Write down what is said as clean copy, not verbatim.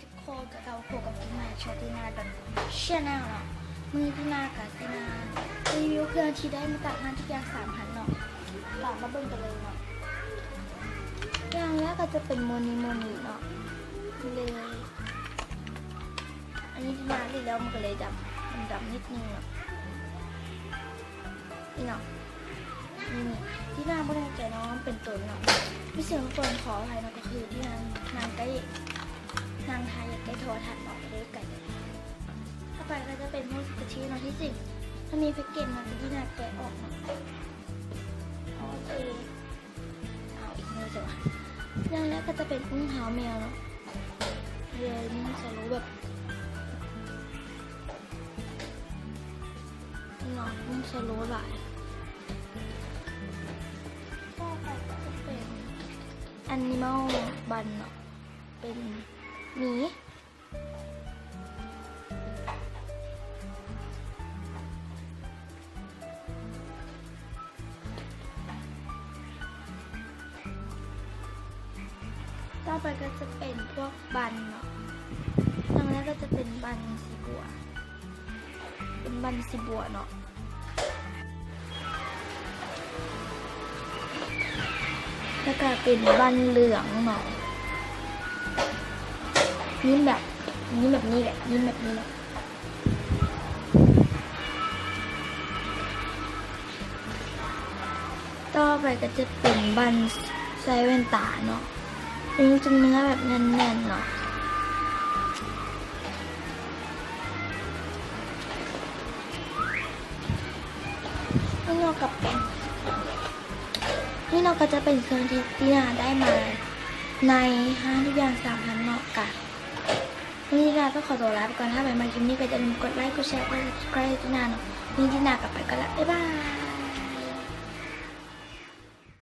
ทุกคนกับเราโคกับที่มาชอตินาดอนเชียแนลเนาะมือที่นากับที่นารีวิวเครื่องที่ได้มาจากงานทุกอย่าง3,000เนาะหลังมาเบิ่งกันเลยเนาะอย่างแรกก็จะเป็นโมนีเนาะเลยอันนี้ที่นาที่แล้วมันก็เลยดำนิดนึงเนาะนี่เนาะนี่ที่นาไม่ได้ใจน้องเป็นตัวเนาะไม่เสียงทุกคนขออภัยเนาะก็คือที่นางใกล้นางไทยใกล้โทรทัศน์เนาะเลยไก่ถ้าไปก็จะเป็นพวกกระชีเนาะที่สิ่งถ้ามีแพ็กเกจมาที่นาแกะออกเนาะเอาอีกมือจ้ะอย่างแรกก็จะเป็นอุ้งเท้าแมวเนาะเลยนี่จะรู้แบบเนาะอุ้งจะรู้หลายต่อไปก็จะเป็นแอนิมอลบันเนาะเป็นหมีต่อไปก็จะเป็นพวกบันเนาะทางแรกก็จะเป็นบันสีบัวเป็นบันสีบัวเนาะแล้วก็เป็นบันเหลืองเนาะยิ้มแบบนี้แหละยิ้มแบบนี้แหละต่อไปก็จะเป็นบันไซเวนตาเนาะอันนี้จะเนื้อแบบแน่นๆเนาะนี่เราก็จะเป็นเครื่องที่นาได้มาในห้างทุกอย่าง3,000เนาะกันนี่นาต้องขอตัวลาไปก่อนถ้าใครมาคลิปนี้ก็อย่าลืมกดไลค์กดแชร์กด subscribe ที่นาเนาะนี่ที่นากับไปก็แล้วบ๊ายบาย